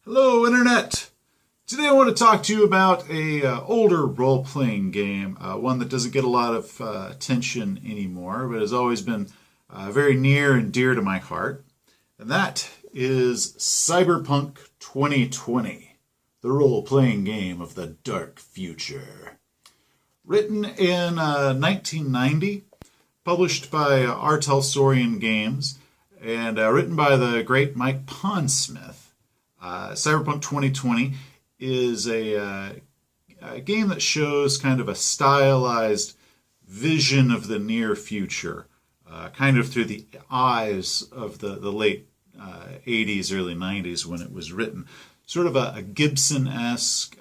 Hello, Internet! Today I want to talk to you about a older role-playing game, one that doesn't get a lot of attention anymore, but has always been very near and dear to my heart. And that is Cyberpunk 2020, the role-playing game of the dark future. Written in 1990, published by Talsorian Games, and written by the great Mike Pondsmith. Cyberpunk 2020 is a game that shows kind of a stylized vision of the near future, kind of through the eyes of the late 80s, early 90s when it was written. Sort of a Gibson-esque,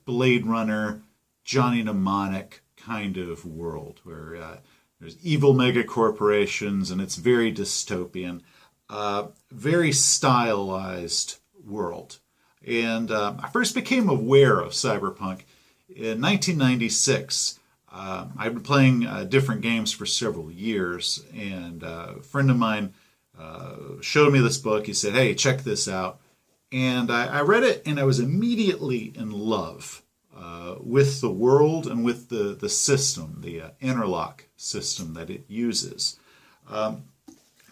Blade Runner, Johnny Mnemonic kind of world where there's evil megacorporations and it's very dystopian, very stylized world. And I first became aware of Cyberpunk in 1996. I've been playing different games for several years, and a friend of mine showed me this book. He said, "Hey, check this out." And I read it, and I was immediately in love with the world and with the system, the interlock system that it uses. One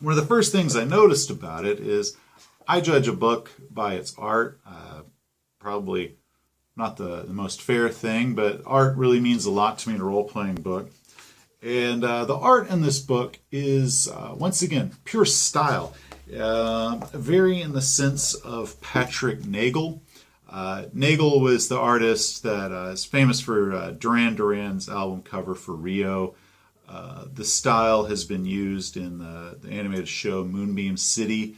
of the first things I noticed about it is I judge a book by its art. Probably not the most fair thing, but art really means a lot to me in a role-playing book. And the art in this book is, once again, pure style. Very in the sense of Patrick Nagel. Nagel was the artist that is famous for Duran Duran's album cover for Rio. The style has been used in the animated show Moonbeam City.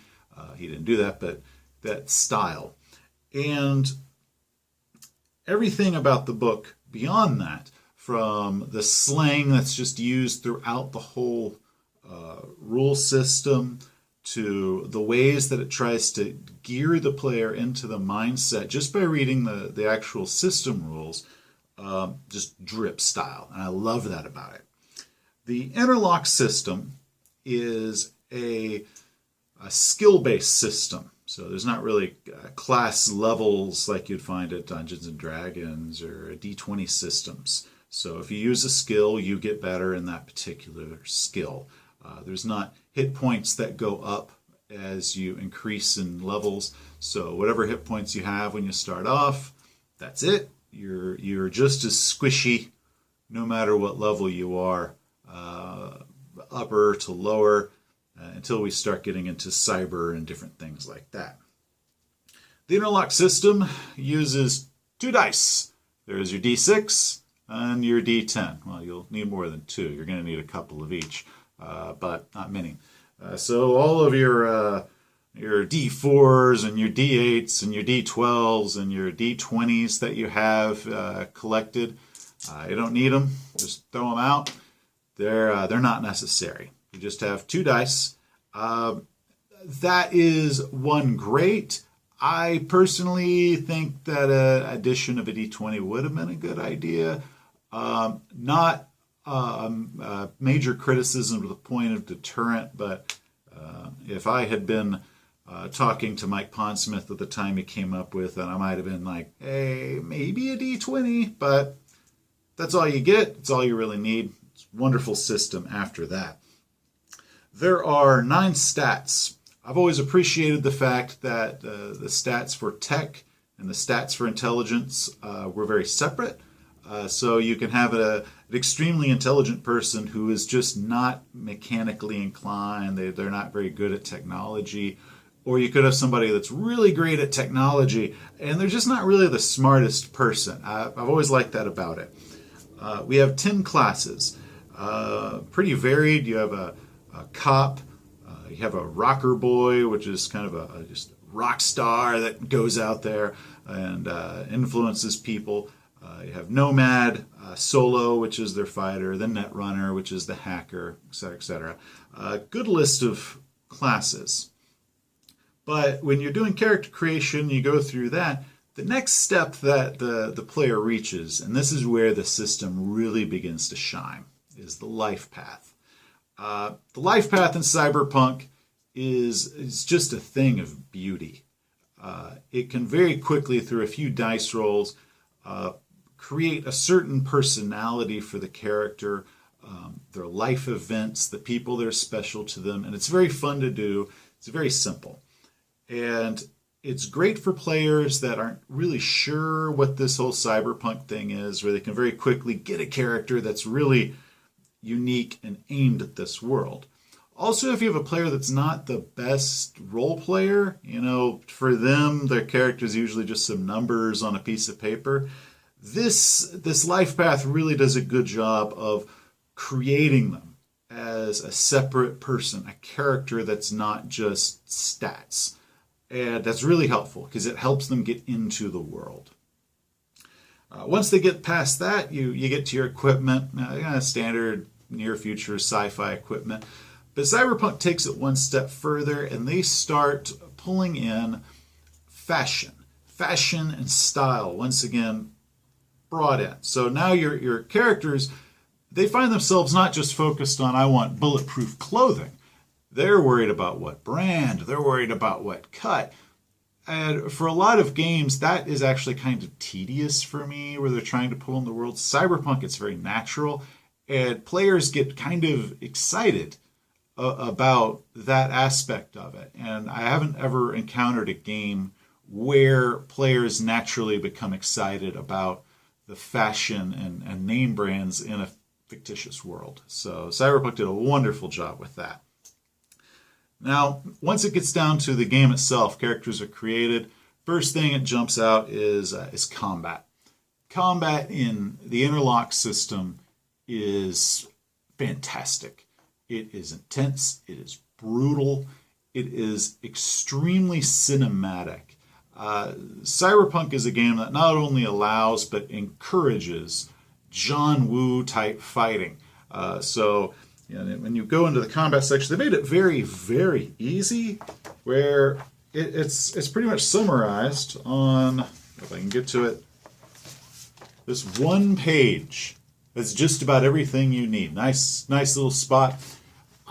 He didn't do that, but that style. And everything about the book beyond that, from the slang that's just used throughout the whole rule system, to the ways that it tries to gear the player into the mindset just by reading the actual system rules, just drip style. And I love that about it. The interlock system is a skill-based system. So there's not really class levels like you'd find at Dungeons and Dragons or D20 systems. So if you use a skill, you get better in that particular skill. There's not hit points that go up as you increase in levels. So whatever hit points you have when you start off, that's it. You're just as squishy no matter what level you are, upper to lower, until we start getting into cyber and different things like that. The interlock system uses 2 dice. There's your D6 and your D10. Well, you'll need more than 2. You're going to need a couple of each, but not many. So all of your D4s and your D8s and your D12s and your D20s that you have collected, you don't need them. Just throw them out. They're not necessary. You just have 2 dice. That is one great. I personally think that an addition of a D20 would have been a good idea. Not major criticism to the point of deterrent, but if I had been talking to Mike Pondsmith at the time he came up with it, I might have been like, hey, maybe a D20, but that's all you get. It's all you really need. It's a wonderful system after that. There are 9 stats. I've always appreciated the fact that the stats for tech and the stats for intelligence were very separate. So you can have an extremely intelligent person who is just not mechanically inclined. They're not very good at technology. Or you could have somebody that's really great at technology and they're just not really the smartest person. I've always liked that about it. We have 10 classes. Pretty varied. You have a cop, you have a rocker boy, which is kind of a just rock star that goes out there and influences people. You have nomad, solo, which is their fighter, the net runner, which is the hacker, etc., etc. Good list of classes. But when you're doing character creation, you go through that. The next step that the player reaches, and this is where the system really begins to shine, is the life path. The life path in Cyberpunk is just a thing of beauty. it can very quickly, through a few dice rolls, create a certain personality for the character, their life events, the people that are special to them, and it's very fun to do. It's very simple. And it's great for players that aren't really sure what this whole cyberpunk thing is, where they can very quickly get a character that's really unique and aimed at this world. Also, if you have a player that's not the best role player, for them, their character is usually just some numbers on a piece of paper. This life path really does a good job of creating them as a separate person, a character that's not just stats. And that's really helpful because it helps them get into the world. Once they get past that, you get to your equipment, standard near future sci-fi equipment. But Cyberpunk takes it one step further, and they start pulling in fashion and style, once again, brought in. So now your characters, they find themselves not just focused on, I want bulletproof clothing. They're worried about what brand, they're worried about what cut. And for a lot of games, that is actually kind of tedious for me, where they're trying to pull in the world. Cyberpunk, it's very natural, and players get kind of excited about that aspect of it. And I haven't ever encountered a game where players naturally become excited about the fashion and name brands in a fictitious world. So Cyberpunk did a wonderful job with that. Now, once it gets down to the game itself, characters are created. First thing that jumps out is combat. Combat in the interlock system is fantastic. It is intense. It is brutal. It is extremely cinematic. Cyberpunk is a game that not only allows but encourages John Woo type fighting. So when you go into the combat section, they made it very, very easy, where it's pretty much summarized on, if I can get to it, this one page. That's just about everything you need. Nice little spot.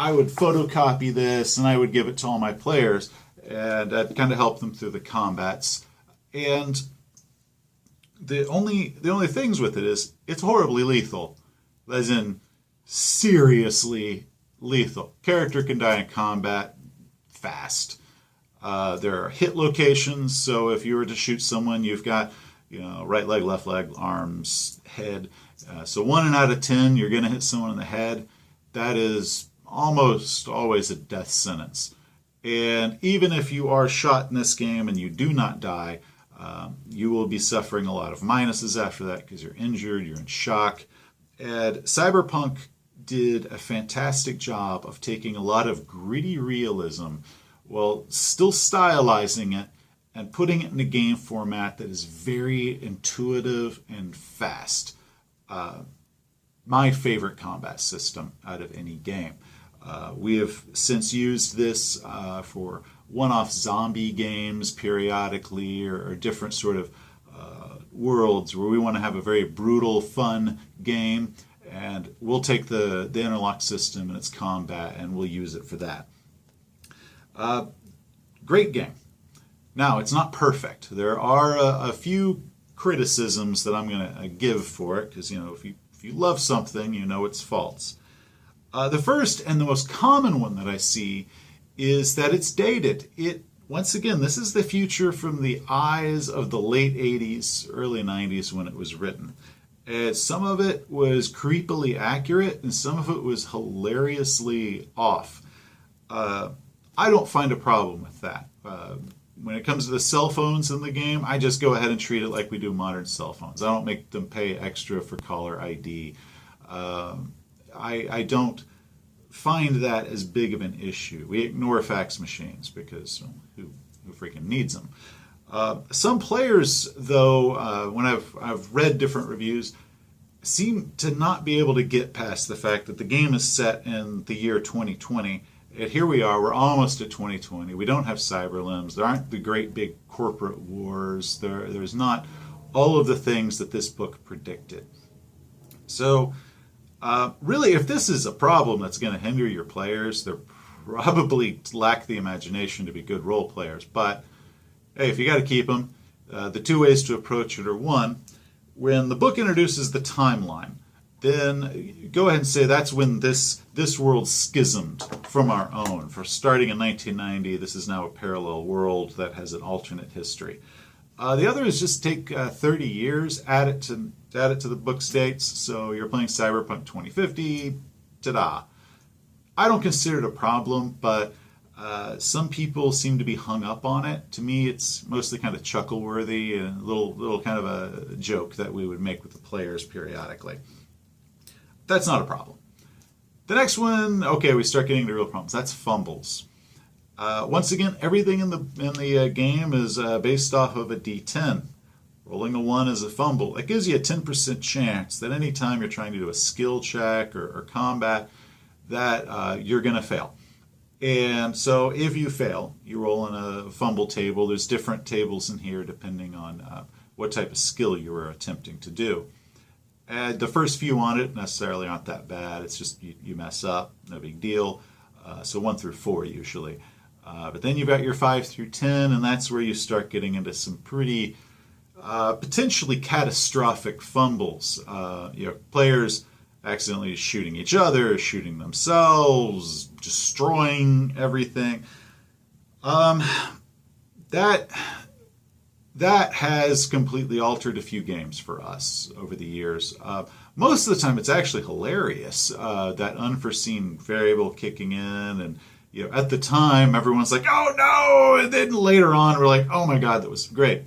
I would photocopy this and I would give it to all my players, and that kind of helped them through the combats. And the only things with it is it's horribly lethal, as in seriously lethal. Character can die in combat fast. There are hit locations, so if you were to shoot someone, you've got right leg, left leg, arms, head. So 1 out of 10, you're going to hit someone in the head. That is almost always a death sentence. And even if you are shot in this game and you do not die, you will be suffering a lot of minuses after that because you're injured, you're in shock. And Cyberpunk did a fantastic job of taking a lot of gritty realism while still stylizing it and putting it in a game format that is very intuitive and fast. My favorite combat system out of any game. We have since used this for one-off zombie games periodically, or different sort of worlds where we want to have a very brutal, fun game, and we'll take the interlock system and its combat and we'll use it for that. Great game. Now, it's not perfect. There are a few criticisms that I'm going to give for it, because if you love something, you know its faults. The first and the most common one that I see is that it's dated. Once again, this is the future from the eyes of the late 80s, early 90s when it was written. Some of it was creepily accurate, and some of it was hilariously off. I don't find a problem with that. When it comes to the cell phones in the game, I just go ahead and treat it like we do modern cell phones. I don't make them pay extra for caller ID. I don't find that as big of an issue. We ignore fax machines because who freaking needs them? Some players, though, when I've read different reviews, seem to not be able to get past the fact that the game is set in the year 2020. And here we are, we're almost at 2020. We don't have cyber limbs. There aren't the great big corporate wars. There's not all of the things that this book predicted. So really, if this is a problem that's going to hinder your players, they probably lack the imagination to be good role players. But hey, if you got to keep them, the two ways to approach it are: one, when the book introduces the timeline, then go ahead and say that's when this world schismed from our own. For starting in 1990, this is now a parallel world that has an alternate history. The other is just take 30 years, add it to the book states. So you're playing Cyberpunk 2050, ta-da. I don't consider it a problem, but some people seem to be hung up on it. To me, it's mostly kind of chuckle-worthy and a little kind of a joke that we would make with the players periodically. That's not a problem. The next one, okay, we start getting into real problems. That's fumbles. Once again, everything in the game is based off of a D10. Rolling a 1 is a fumble. That gives you a 10% chance that any time you're trying to do a skill check or combat, that you're going to fail. And so if you fail, you roll on a fumble table. There's different tables in here depending on what type of skill you were attempting to do. And the first few on it necessarily aren't that bad. It's just you mess up, no big deal. So 1 through 4 usually. But then you've got your 5 through 10, and that's where you start getting into some pretty potentially catastrophic fumbles. Players accidentally shooting each other, shooting themselves, destroying everything. That has completely altered a few games for us over the years. Most of the time, it's actually hilarious, that unforeseen variable kicking in, and at the time, everyone's like, "Oh no!" And then later on, we're like, "Oh my God, that was great."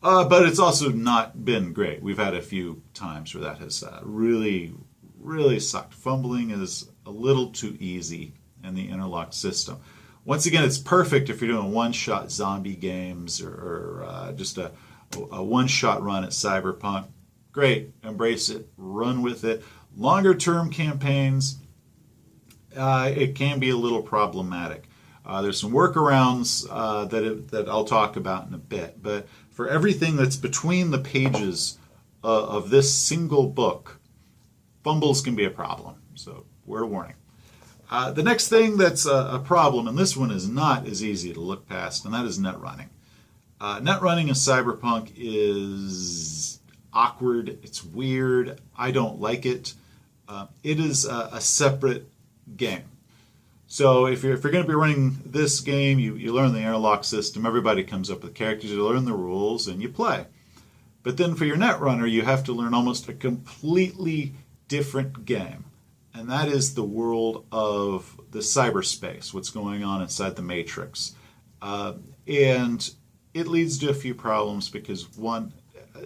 But it's also not been great. We've had a few times where that has really, really sucked. Fumbling is a little too easy in the interlock system. Once again, it's perfect if you're doing one-shot zombie games or just a one-shot run at Cyberpunk. Great, embrace it, run with it. Longer-term campaigns, it can be a little problematic. There's some workarounds that I'll talk about in a bit, but for everything that's between the pages of this single book, fumbles can be a problem. So, word of warning. The next thing that's a problem, and this one is not as easy to look past, and that is net running. Net running in Cyberpunk is awkward. It's weird. I don't like it. It is a separate game. So if you're going to be running this game, you learn the interlock system. Everybody comes up with characters. You learn the rules, and you play. But then for your netrunner, you have to learn almost a completely different game. And that is the world of the cyberspace, what's going on inside the Matrix. And it leads to a few problems because, one,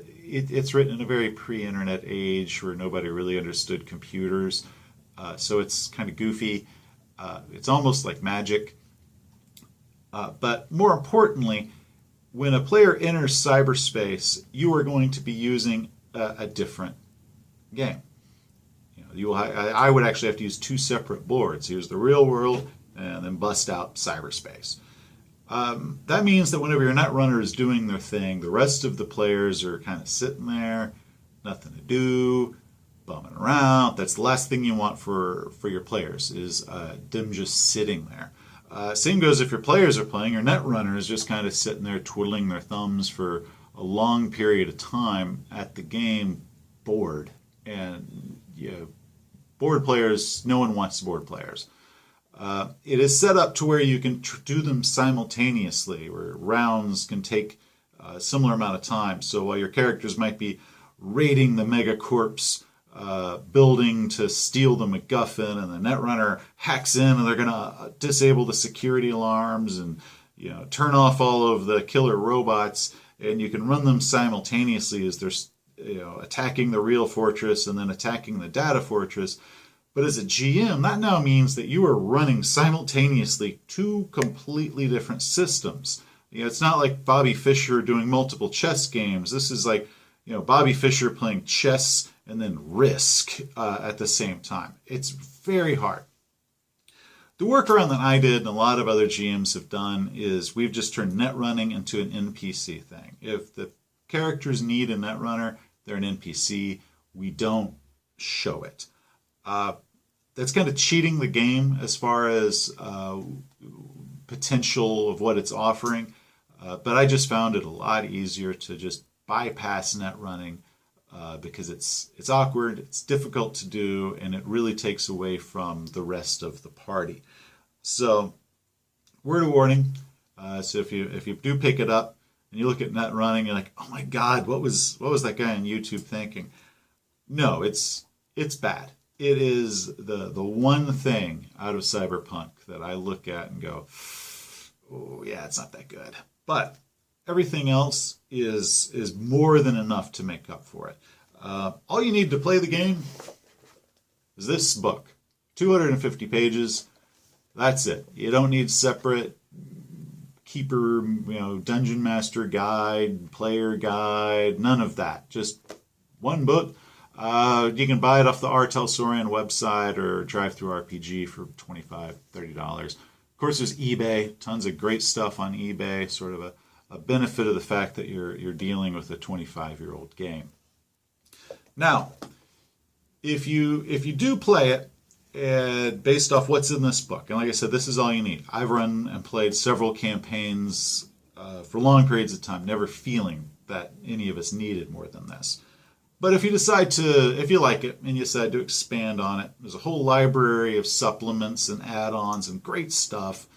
it's written in a very pre-internet age where nobody really understood computers. So it's kind of goofy. It's almost like magic. But more importantly, when a player enters cyberspace, you are going to be using a different game. I would actually have to use 2 separate boards. Use the real world and then bust out cyberspace. That means that whenever your netrunner is doing their thing, the rest of the players are kind of sitting there, nothing to do, bumming around. That's the last thing you want for your players, is them just sitting there. Same goes if your players are playing. Your netrunner is just kind of sitting there twiddling their thumbs for a long period of time at the game, bored. And bored players, no one wants bored players. It is set up to where you can do them simultaneously, where rounds can take a similar amount of time. So while your characters might be raiding the megacorp's building to steal the MacGuffin, and the netrunner hacks in and they're going to disable the security alarms and turn off all of the killer robots, and you can run them simultaneously as they're attacking the real fortress and then attacking the data fortress. But as a GM, that now means that you are running simultaneously 2 completely different systems. It's not like Bobby Fischer doing multiple chess games. This is like, Bobby Fischer playing chess and then Risk at the same time. It's very hard. The workaround that I did and a lot of other GMs have done is we've just turned net running into an NPC thing. If the characters need a netrunner, they're an NPC. We don't show it. That's kind of cheating the game as far as potential of what it's offering. But I just found it a lot easier to just bypass net running because it's awkward, it's difficult to do, and it really takes away from the rest of the party. So, word of warning. So if you do pick it up and you look at net running, you're like, oh my God, what was that guy on YouTube thinking? No, it's bad. It is the one thing out of Cyberpunk that I look at and go, oh yeah, it's not that good. But everything else is more than enough to make up for it. All you need to play the game is this book, 250 pages. That's it. You don't need separate keeper, dungeon master guide, player guide, none of that. Just one book. You can buy it off the Talsorian website or Drive Through RPG for $25, $30. Of course, there's eBay. Tons of great stuff on eBay. Sort of a benefit of the fact that you're dealing with a 25-year-old game. Now, if you do play it, based off what's in this book, and like I said, this is all you need. I've run and played several campaigns for long periods of time, never feeling that any of us needed more than this. But if you like it and you decide to expand on it, there's a whole library of supplements and add-ons and great stuff.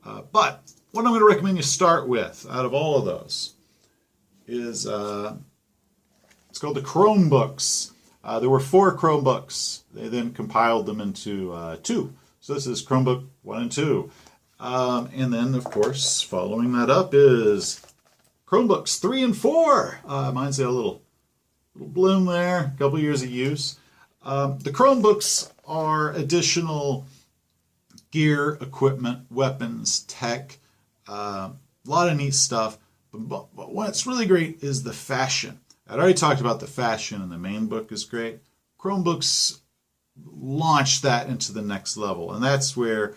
But what I'm going to recommend you start with, out of all of those, is it's called the Chromebooks. There were 4 Chromebooks. They then compiled them into 2. So this is Chromebook 1 and 2. And then, of course, following that up is Chromebooks 3 and 4. Mine's got a little bloom there, a couple years of use. The Chromebooks are additional gear, equipment, weapons, tech, a lot of neat stuff. But what's really great is the fashion. I'd already talked about the fashion, and the main book is great. Chromebooks launch that into the next level, and that's where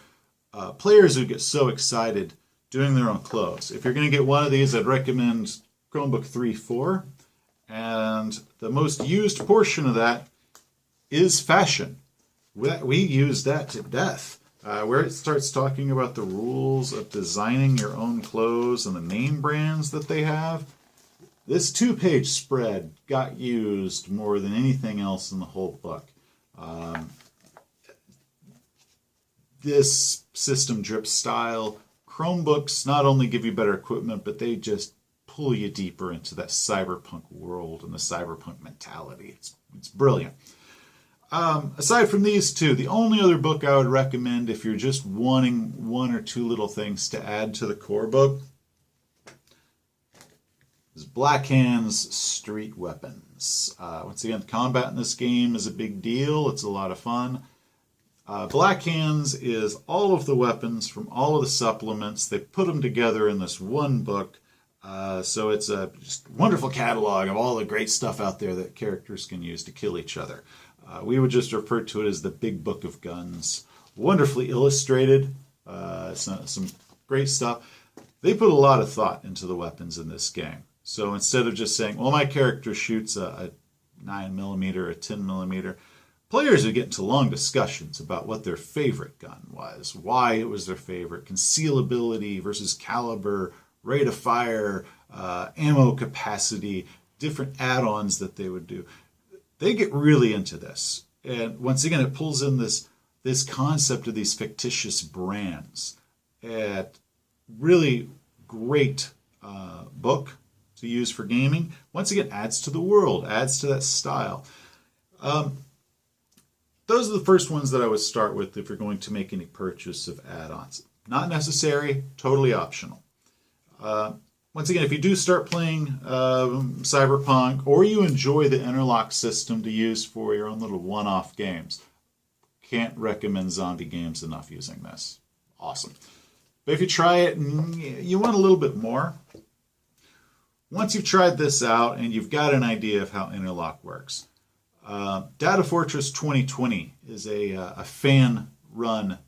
players who get so excited doing their own clothes. If you're going to get one of these, I'd recommend Chromebook 3-4. And the most used portion of that is fashion. We use that to death. Where it starts talking about the rules of designing your own clothes and the name brands that they have, this 2-page spread got used more than anything else in the whole book. This system drip style, Chromebooks not only give you better equipment, but they just pull you deeper into that cyberpunk world and the cyberpunk mentality. It's brilliant. Aside from these two, the only other book I would recommend if you're just wanting 1 or 2 little things to add to the core book is Black Hand's Street Weapons. Once again, combat in this game is a big deal. It's a lot of fun. Black Hands is all of the weapons from all of the supplements. They put them together in this one book. So it's a just wonderful catalog of all the great stuff out there that characters can use to kill each other. We would just refer to it as the Big Book of Guns. Wonderfully illustrated, some great stuff. They put a lot of thought into the weapons in this game. So instead of just saying, well, my character shoots a 9mm or a 10mm, players would get into long discussions about what their favorite gun was, why it was their favorite, concealability versus caliber, rate of fire, ammo capacity, different add-ons that they would do. They get really into this. And once again, it pulls in this concept of these fictitious brands. Really great book to use for gaming. Once again, adds to the world, adds to that style. Those are the first ones that I would start with if you're going to make any purchase of add-ons. Not necessary, totally optional. Once again, if you do start playing Cyberpunk, or you enjoy the interlock system to use for your own little one-off games, can't recommend zombie games enough using this. Awesome. But if you try it and you want a little bit more, once you've tried this out and you've got an idea of how interlock works, Data Fortress 2020 is a fan-run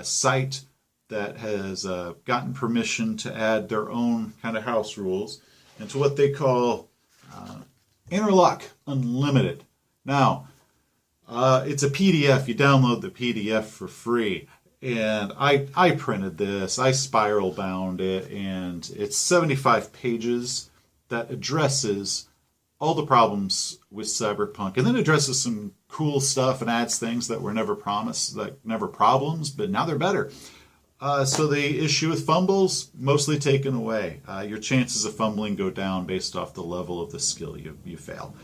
site that has gotten permission to add their own kind of house rules into what they call Interlock Unlimited. Now, it's a PDF. You download the PDF for free. And I printed this, I spiral bound it, and it's 75 pages that addresses all the problems with Cyberpunk, and then addresses some cool stuff and adds things that were never promised, like never problems, but now they're better. So the issue with fumbles, mostly taken away. Your chances of fumbling go down based off the level of the skill you fail.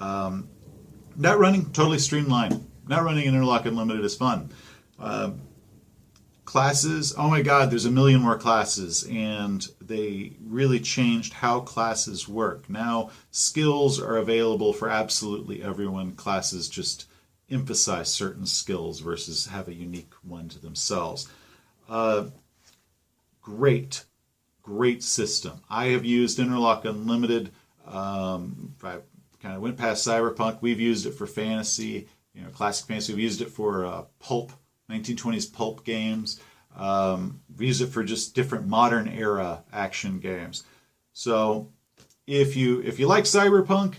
Net running, totally streamlined. Net running in Interlock Unlimited is fun. Classes, oh my god, there's a million more classes, and they really changed how classes work. Now, skills are available for absolutely everyone. Classes just emphasize certain skills versus have a unique one to themselves. Great system. I have used Interlock Unlimited. I kind of went past Cyberpunk. We've used it for fantasy, classic fantasy. We've used it for pulp 1920s pulp games. We use it for just different modern era action games. So if you like Cyberpunk,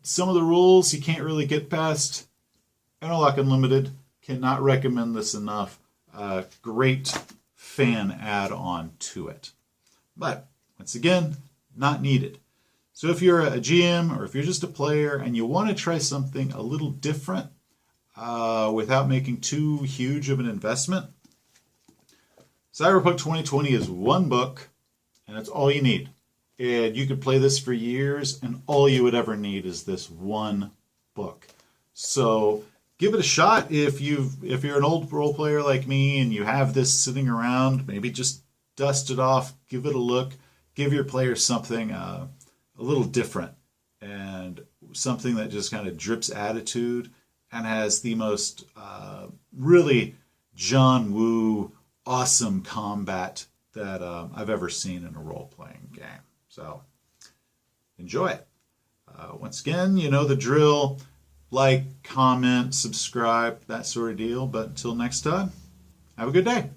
some of the rules you can't really get past. Interlock Unlimited, cannot recommend this enough. Great fan add-on to it. But once again, not needed. So if you're a GM or if you're just a player and you want to try something a little different, without making too huge of an investment, Cyberpunk 2020 is one book, and that's all you need. And you could play this for years, and all you would ever need is this one book. So give it a shot. If you're an old role player like me and you have this sitting around, maybe just dust it off, give it a look, give your players something a little different, and something that just kind of drips attitude and has the most really John Woo awesome combat that I've ever seen in a role-playing game. So enjoy it. Once again, you know the drill. Like, comment, subscribe, that sort of deal. But until next time, have a good day.